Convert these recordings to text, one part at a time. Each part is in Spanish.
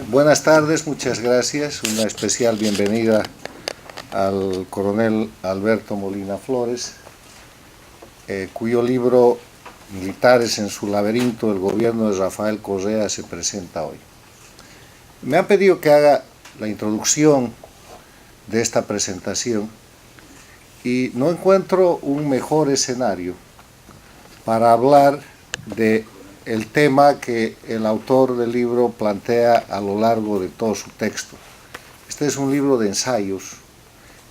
Buenas tardes, muchas gracias. Una especial bienvenida al coronel Alberto Molina Flores, cuyo libro Militares en su laberinto, el gobierno de Rafael Correa, se presenta hoy. Me han pedido que haga la introducción de esta presentación y no encuentro un mejor escenario para hablar de el tema que el autor del libro plantea a lo largo de todo su texto. Este es un libro de ensayos,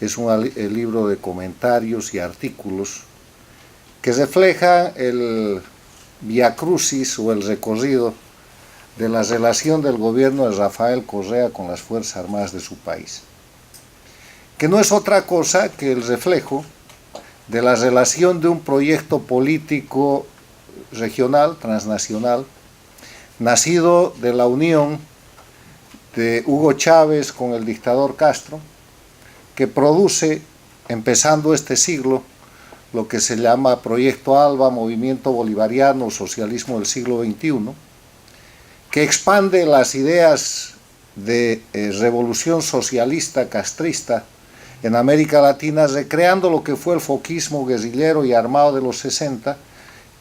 es el libro de comentarios y artículos que refleja el viacrucis o el recorrido de la relación del gobierno de Rafael Correa con las Fuerzas Armadas de su país, que no es otra cosa que el reflejo de la relación de un proyecto político regional, transnacional, nacido de la unión de Hugo Chávez con el dictador Castro, que produce, empezando este siglo, lo que se llama Proyecto ALBA, Movimiento Bolivariano, Socialismo del siglo XXI, que expande las ideas de revolución socialista castrista en América Latina, recreando lo que fue el foquismo guerrillero y armado de los 60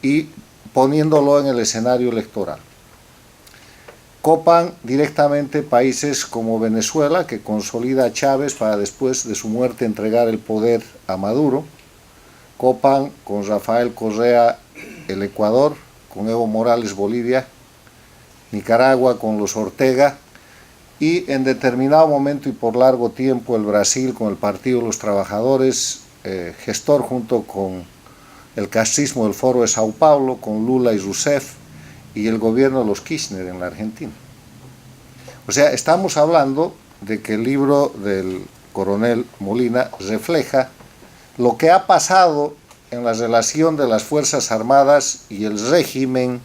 y poniéndolo en el escenario electoral. Copan directamente países como Venezuela, que consolida a Chávez para después de su muerte entregar el poder a Maduro. Copan con Rafael Correa el Ecuador, con Evo Morales Bolivia, Nicaragua con los Ortega y en determinado momento y por largo tiempo el Brasil con el Partido de los Trabajadores, gestor junto con el castrismo del Foro de Sao Paulo, con Lula y Rousseff, y el gobierno de los Kirchner en la Argentina. O sea, estamos hablando de que el libro del coronel Molina refleja lo que ha pasado en la relación de las Fuerzas Armadas y el régimen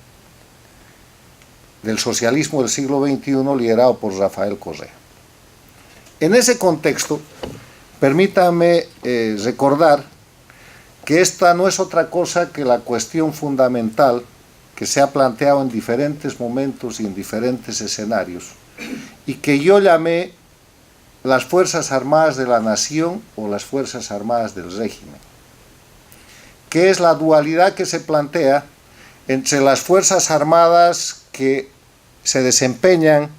del socialismo del siglo XXI liderado por Rafael Correa. En ese contexto, permítame recordar que esta no es otra cosa que la cuestión fundamental que se ha planteado en diferentes momentos y en diferentes escenarios, y que yo llamé las Fuerzas Armadas de la Nación o las Fuerzas Armadas del régimen, que es la dualidad que se plantea entre las Fuerzas Armadas que se desempeñan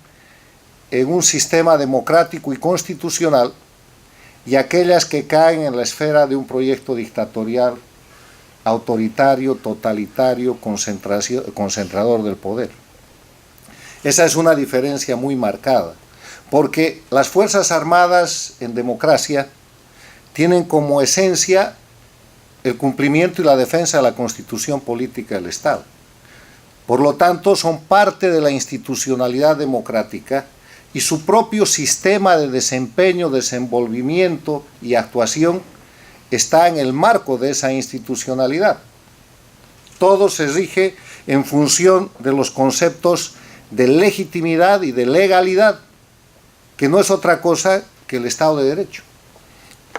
en un sistema democrático y constitucional y aquellas que caen en la esfera de un proyecto dictatorial, autoritario, totalitario, concentrador del poder. Esa es una diferencia muy marcada, porque las Fuerzas Armadas en democracia tienen como esencia el cumplimiento y la defensa de la Constitución política del Estado. Por lo tanto, son parte de la institucionalidad democrática y su propio sistema de desempeño, desenvolvimiento y actuación está en el marco de esa institucionalidad. Todo se rige en función de los conceptos de legitimidad y de legalidad, que no es otra cosa que el Estado de Derecho.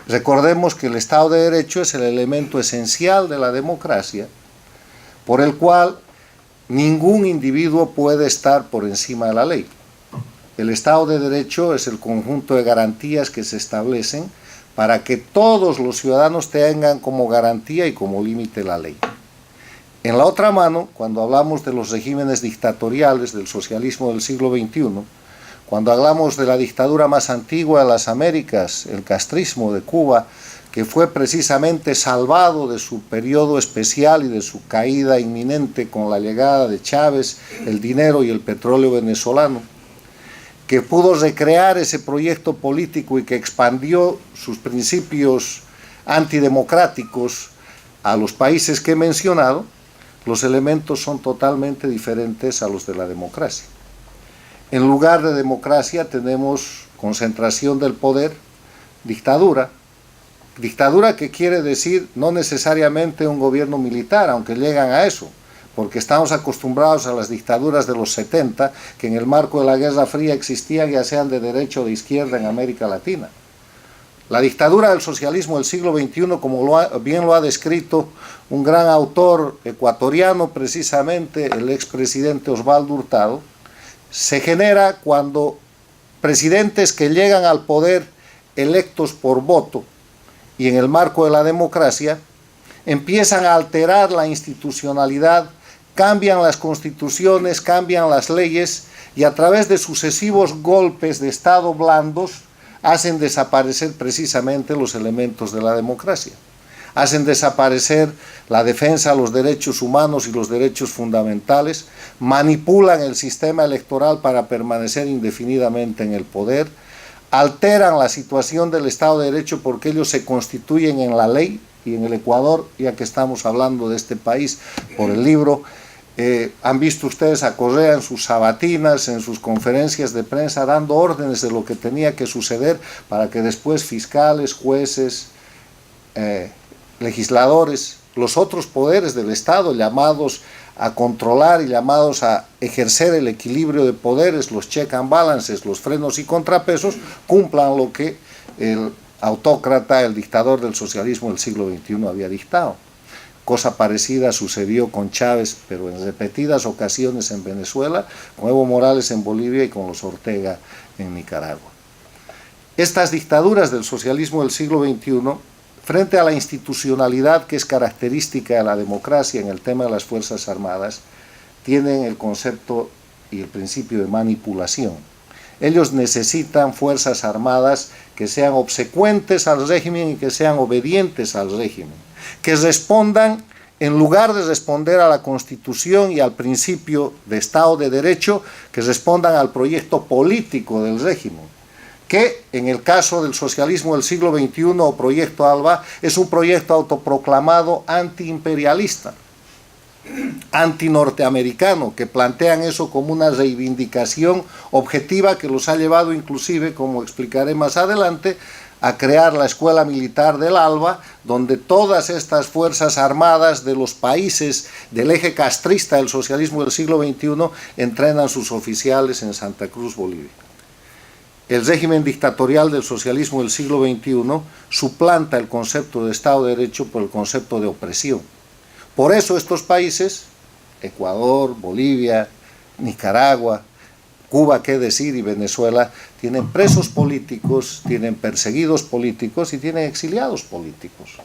Recordemos que el Estado de Derecho es el elemento esencial de la democracia, por el cual ningún individuo puede estar por encima de la ley. El Estado de Derecho es el conjunto de garantías que se establecen para que todos los ciudadanos tengan como garantía y como límite la ley. En la otra mano, cuando hablamos de los regímenes dictatoriales del socialismo del siglo XXI, cuando hablamos de la dictadura más antigua de las Américas, el castrismo de Cuba, que fue precisamente salvado de su periodo especial y de su caída inminente con la llegada de Chávez, el dinero y el petróleo venezolano, que pudo recrear ese proyecto político y que expandió sus principios antidemocráticos a los países que he mencionado, los elementos son totalmente diferentes a los de la democracia. En lugar de democracia tenemos concentración del poder, dictadura. Dictadura que quiere decir no necesariamente un gobierno militar, aunque llegan a eso, porque estamos acostumbrados a las dictaduras de los 70, que en el marco de la Guerra Fría existían, ya sean de derecha o de izquierda en América Latina. La dictadura del socialismo del siglo XXI, como bien lo ha descrito un gran autor ecuatoriano, precisamente el expresidente Osvaldo Hurtado, se genera cuando presidentes que llegan al poder electos por voto y en el marco de la democracia empiezan a alterar la institucionalidad, cambian las constituciones, cambian las leyes y a través de sucesivos golpes de Estado blandos hacen desaparecer precisamente los elementos de la democracia. Hacen desaparecer la defensa de los derechos humanos y los derechos fundamentales, manipulan el sistema electoral para permanecer indefinidamente en el poder, alteran la situación del Estado de Derecho porque ellos se constituyen en la ley, y en el Ecuador, ya que estamos hablando de este país por el libro, han visto ustedes a Correa en sus sabatinas, en sus conferencias de prensa, dando órdenes de lo que tenía que suceder para que después fiscales, jueces, legisladores, los otros poderes del Estado llamados a controlar y llamados a ejercer el equilibrio de poderes, los check and balances, los frenos y contrapesos, cumplan lo que el autócrata, el dictador del socialismo del siglo XXI había dictado. Cosa parecida sucedió con Chávez, pero en repetidas ocasiones en Venezuela, con Evo Morales en Bolivia y con los Ortega en Nicaragua. Estas dictaduras del socialismo del siglo XXI, frente a la institucionalidad que es característica de la democracia en el tema de las Fuerzas Armadas, tienen el concepto y el principio de manipulación. Ellos necesitan fuerzas armadas que sean obsecuentes al régimen y que sean obedientes al régimen, que respondan, en lugar de responder a la Constitución y al principio de Estado de Derecho, que respondan al proyecto político del régimen, que en el caso del socialismo del siglo XXI o Proyecto ALBA es un proyecto autoproclamado antiimperialista, antinorteamericano, que plantean eso como una reivindicación objetiva que los ha llevado inclusive, como explicaré más adelante, a crear la Escuela Militar del ALBA, donde todas estas fuerzas armadas de los países del eje castrista del socialismo del siglo XXI entrenan sus oficiales en Santa Cruz, Bolivia. El régimen dictatorial del socialismo del siglo XXI suplanta el concepto de Estado de Derecho por el concepto de opresión. Por eso estos países, Ecuador, Bolivia, Nicaragua, Cuba, qué decir, y Venezuela, tienen presos políticos, tienen perseguidos políticos y tienen exiliados políticos.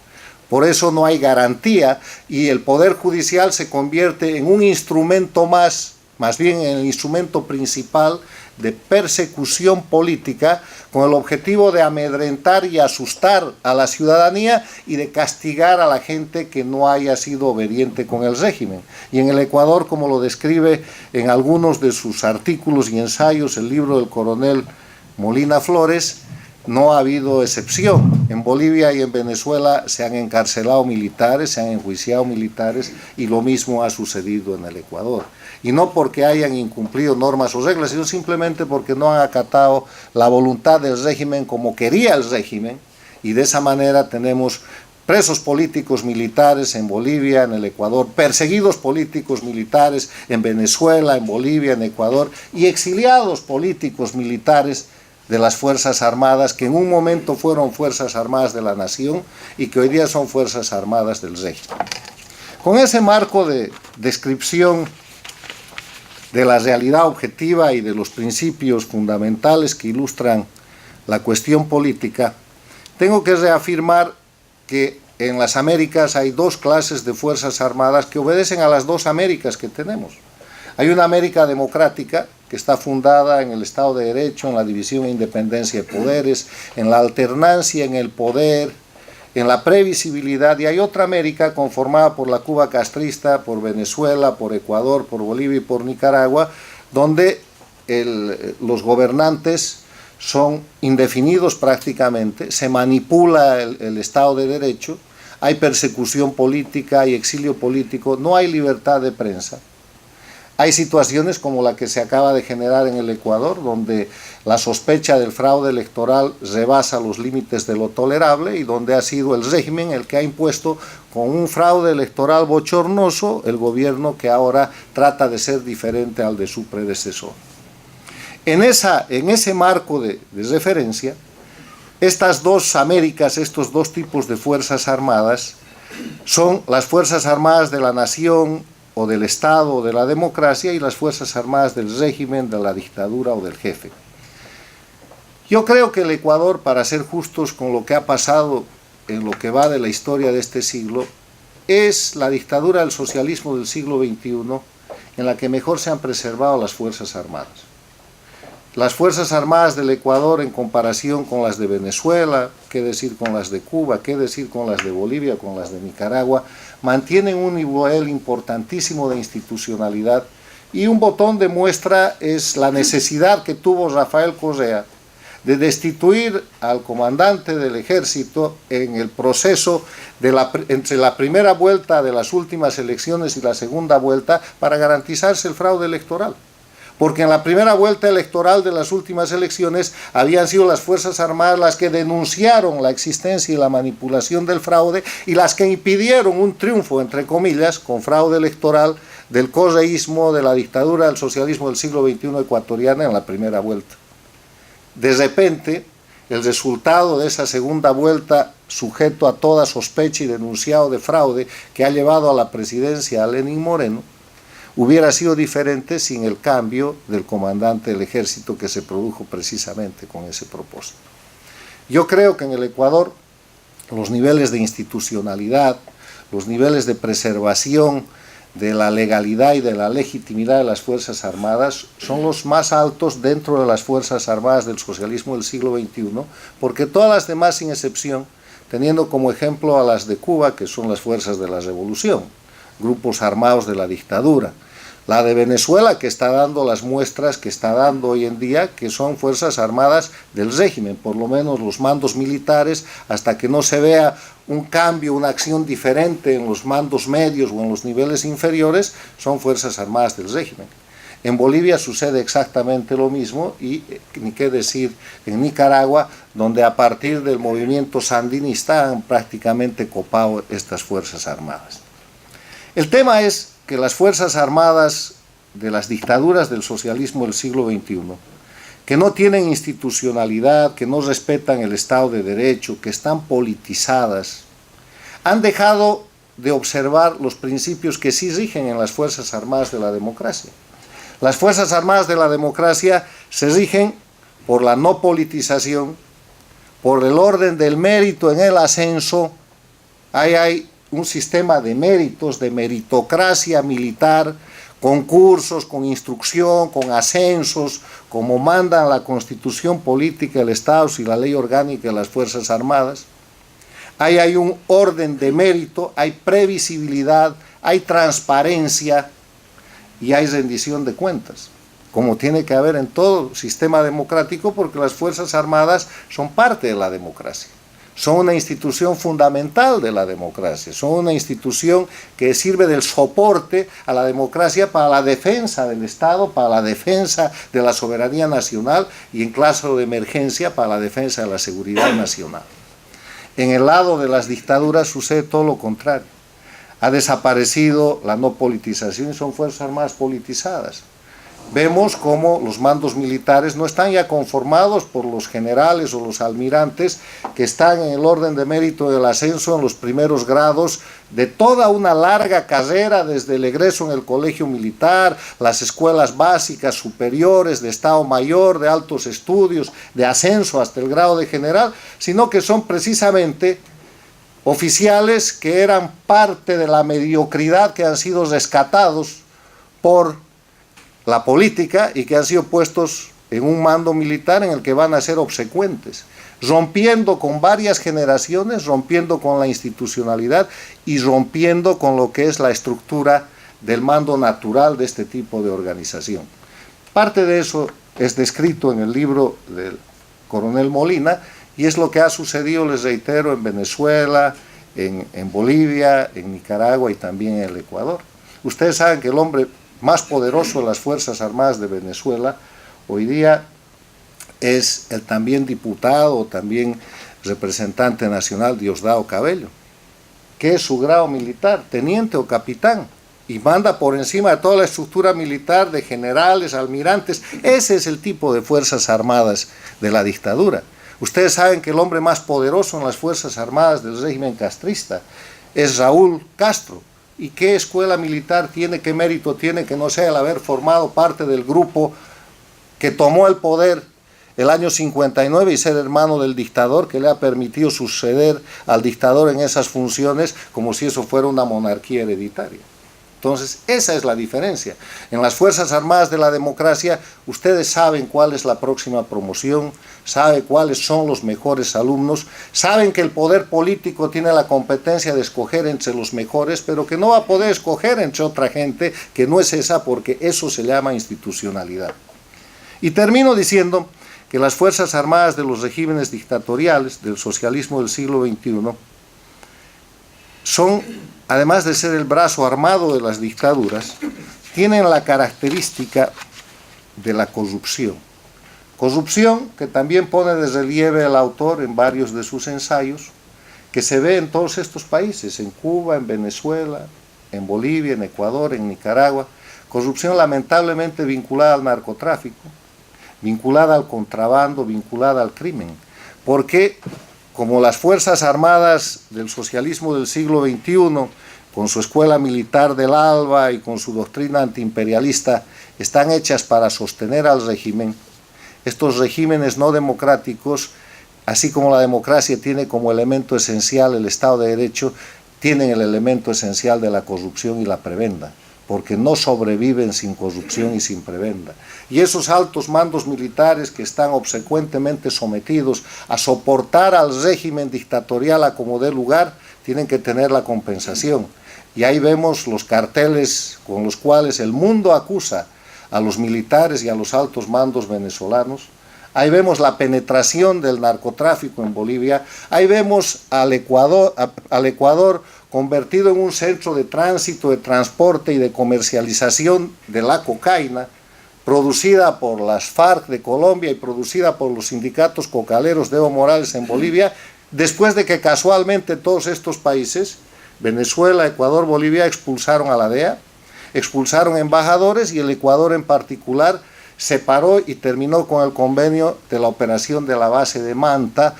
Por eso no hay garantía y el Poder Judicial se convierte en un instrumento más bien en el instrumento principal de persecución política con el objetivo de amedrentar y asustar a la ciudadanía y de castigar a la gente que no haya sido obediente con el régimen. Y en el Ecuador, como lo describe en algunos de sus artículos y ensayos el libro del coronel Molina Flores, no ha habido excepción. En Bolivia y en Venezuela se han encarcelado militares, se han enjuiciado militares y lo mismo ha sucedido en el Ecuador. Y no porque hayan incumplido normas o reglas, sino simplemente porque no han acatado la voluntad del régimen como quería el régimen, y de esa manera tenemos presos políticos militares en Bolivia, en el Ecuador, perseguidos políticos militares en Venezuela, en Bolivia, en Ecuador, y exiliados políticos militares de las Fuerzas Armadas, que en un momento fueron Fuerzas Armadas de la Nación y que hoy día son Fuerzas Armadas del régimen. Con ese marco de descripción de la realidad objetiva y de los principios fundamentales que ilustran la cuestión política, tengo que reafirmar que en las Américas hay dos clases de Fuerzas Armadas que obedecen a las dos Américas que tenemos. Hay una América democrática que está fundada en el Estado de Derecho, en la división e independencia de poderes, en la alternancia en el poder, en la previsibilidad, y hay otra América conformada por la Cuba castrista, por Venezuela, por Ecuador, por Bolivia y por Nicaragua, donde los gobernantes son indefinidos prácticamente, se manipula el Estado de Derecho, hay persecución política, hay exilio político, no hay libertad de prensa. Hay situaciones como la que se acaba de generar en el Ecuador, donde la sospecha del fraude electoral rebasa los límites de lo tolerable y donde ha sido el régimen el que ha impuesto con un fraude electoral bochornoso el gobierno que ahora trata de ser diferente al de su predecesor. En ese marco de referencia, estas dos Américas, estos dos tipos de Fuerzas Armadas, son las Fuerzas Armadas de la Nación, o del Estado o de la democracia, y las Fuerzas Armadas del régimen, de la dictadura o del jefe. Yo creo que el Ecuador, para ser justos con lo que ha pasado en lo que va de la historia de este siglo, es la dictadura del socialismo del siglo XXI en la que mejor se han preservado las Fuerzas Armadas. Las Fuerzas Armadas del Ecuador, en comparación con las de Venezuela, qué decir con las de Cuba, qué decir con las de Bolivia, con las de Nicaragua, mantienen un nivel importantísimo de institucionalidad, y un botón de muestra es la necesidad que tuvo Rafael Correa de destituir al comandante del ejército en el proceso entre la primera vuelta de las últimas elecciones y la segunda vuelta, para garantizarse el fraude electoral. Porque en la primera vuelta electoral de las últimas elecciones habían sido las Fuerzas Armadas las que denunciaron la existencia y la manipulación del fraude, y las que impidieron un triunfo, entre comillas, con fraude electoral, del correísmo, de la dictadura del socialismo del siglo XXI ecuatoriana en la primera vuelta. De repente, el resultado de esa segunda vuelta, sujeto a toda sospecha y denunciado de fraude, que ha llevado a la presidencia a Lenín Moreno, hubiera sido diferente sin el cambio del comandante del ejército, que se produjo precisamente con ese propósito. Yo creo que en el Ecuador los niveles de institucionalidad, los niveles de preservación de la legalidad y de la legitimidad de las Fuerzas Armadas son los más altos dentro de las Fuerzas Armadas del socialismo del siglo XXI, porque todas las demás, sin excepción, teniendo como ejemplo a las de Cuba, que son las fuerzas de la revolución, grupos armados de la dictadura, la de Venezuela, que está dando las muestras que está dando hoy en día, que son Fuerzas Armadas del régimen, por lo menos los mandos militares, hasta que no se vea un cambio, una acción diferente en los mandos medios o en los niveles inferiores, son Fuerzas Armadas del régimen. En Bolivia sucede exactamente lo mismo, y ni qué decir en Nicaragua, donde a partir del movimiento sandinista han prácticamente copado estas Fuerzas Armadas. El tema es que las Fuerzas Armadas de las dictaduras del socialismo del siglo XXI, que no tienen institucionalidad, que no respetan el Estado de Derecho, que están politizadas, han dejado de observar los principios que sí rigen en las Fuerzas Armadas de la democracia. Las Fuerzas Armadas de la democracia se rigen por la no politización, por el orden del mérito en el ascenso. Hay un sistema de méritos, de meritocracia militar, concursos, con instrucción, con ascensos, como mandan la Constitución Política del Estado y la Ley Orgánica de las Fuerzas Armadas. Ahí hay un orden de mérito, hay previsibilidad, hay transparencia y hay rendición de cuentas, como tiene que haber en todo sistema democrático, porque las Fuerzas Armadas son parte de la democracia. Son una institución fundamental de la democracia, son una institución que sirve del soporte a la democracia para la defensa del Estado, para la defensa de la soberanía nacional y, en caso de emergencia, para la defensa de la seguridad nacional. En el lado de las dictaduras sucede todo lo contrario. Ha desaparecido la no politización y son Fuerzas Armadas politizadas. Vemos cómo los mandos militares no están ya conformados por los generales o los almirantes, que están en el orden de mérito del ascenso en los primeros grados de toda una larga carrera, desde el egreso en el colegio militar, las escuelas básicas, superiores, de Estado Mayor, de altos estudios, de ascenso hasta el grado de general, sino que son precisamente oficiales que eran parte de la mediocridad, que han sido rescatados por la política y que han sido puestos en un mando militar en el que van a ser obsecuentes, rompiendo con varias generaciones, rompiendo con la institucionalidad y rompiendo con lo que es la estructura del mando natural de este tipo de organización. Parte de eso es descrito en el libro del coronel Molina, y es lo que ha sucedido, les reitero, en Venezuela, en Bolivia, en Nicaragua y también en el Ecuador. Ustedes saben que el hombre más poderoso de las Fuerzas Armadas de Venezuela hoy día es el también diputado, también representante nacional Diosdado Cabello, que es su grado militar, teniente o capitán, y manda por encima de toda la estructura militar de generales, almirantes. Ese es el tipo de Fuerzas Armadas de la dictadura. Ustedes saben que el hombre más poderoso en las Fuerzas Armadas del régimen castrista es Raúl Castro, ¿Y qué escuela militar tiene, qué mérito tiene que no sea el haber formado parte del grupo que tomó el poder el año 59 y ser hermano del dictador, que le ha permitido suceder al dictador en esas funciones como si eso fuera una monarquía hereditaria? Entonces, esa es la diferencia. En las Fuerzas Armadas de la democracia, ustedes saben cuál es la próxima promoción, saben cuáles son los mejores alumnos, saben que el poder político tiene la competencia de escoger entre los mejores, pero que no va a poder escoger entre otra gente que no es esa, porque eso se llama institucionalidad. Y termino diciendo que las Fuerzas Armadas de los regímenes dictatoriales del socialismo del siglo XXI son, además de ser el brazo armado de las dictaduras, tienen la característica de la corrupción. Corrupción que también pone de relieve el autor en varios de sus ensayos, que se ve en todos estos países, en Cuba, en Venezuela, en Bolivia, en Ecuador, en Nicaragua. Corrupción lamentablemente vinculada al narcotráfico, vinculada al contrabando, vinculada al crimen, porque como las Fuerzas Armadas del socialismo del siglo XXI, con su escuela militar del ALBA y con su doctrina antiimperialista, están hechas para sostener al régimen, estos regímenes no democráticos, así como la democracia tiene como elemento esencial el Estado de Derecho, tienen el elemento esencial de la corrupción y la prebenda, porque no sobreviven sin corrupción y sin prebenda. Y esos altos mandos militares que están obsecuentemente sometidos a soportar al régimen dictatorial a como dé lugar, tienen que tener la compensación. Y ahí vemos los carteles con los cuales el mundo acusa a los militares y a los altos mandos venezolanos. Ahí vemos la penetración del narcotráfico en Bolivia. Ahí vemos al Ecuador convertido en un centro de tránsito, de transporte y de comercialización de la cocaína, producida por las FARC de Colombia y producida por los sindicatos cocaleros de Evo Morales en Bolivia, después de que casualmente todos estos países, Venezuela, Ecuador, Bolivia, expulsaron a la DEA, expulsaron embajadores y el Ecuador en particular se paró y terminó con el convenio de la operación de la base de Manta,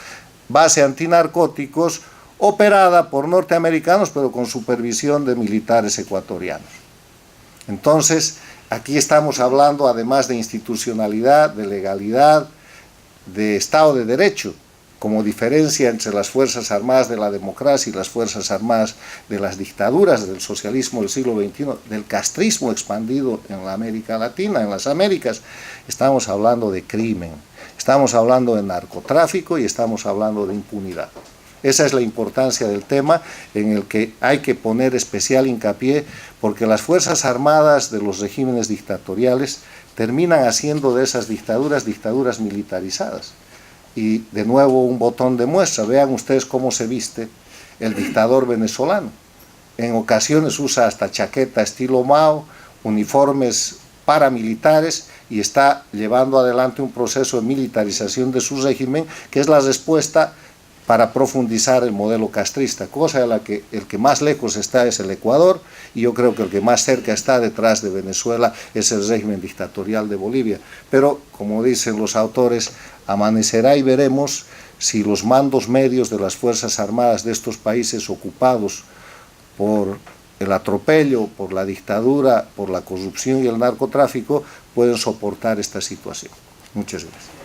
base antinarcóticos, operada por norteamericanos pero con supervisión de militares ecuatorianos. Entonces, aquí estamos hablando además de institucionalidad, de legalidad, de Estado de Derecho, como diferencia entre las Fuerzas Armadas de la democracia y las Fuerzas Armadas de las dictaduras del socialismo del siglo XXI, del castrismo expandido en la América Latina, en las Américas. Estamos hablando de crimen, estamos hablando de narcotráfico y estamos hablando de impunidad. Esa es la importancia del tema en el que hay que poner especial hincapié, porque las Fuerzas Armadas de los regímenes dictatoriales terminan haciendo de esas dictaduras militarizadas. Y de nuevo un botón de muestra, vean ustedes cómo se viste el dictador venezolano. En ocasiones usa hasta chaqueta estilo Mao, uniformes paramilitares y está llevando adelante un proceso de militarización de su régimen que es la respuesta para profundizar el modelo castrista, cosa de la que el que más lejos está es el Ecuador, y yo creo que el que más cerca está detrás de Venezuela es el régimen dictatorial de Bolivia. Pero, como dicen los autores, amanecerá y veremos si los mandos medios de las Fuerzas Armadas de estos países ocupados por el atropello, por la dictadura, por la corrupción y el narcotráfico, pueden soportar esta situación. Muchas gracias.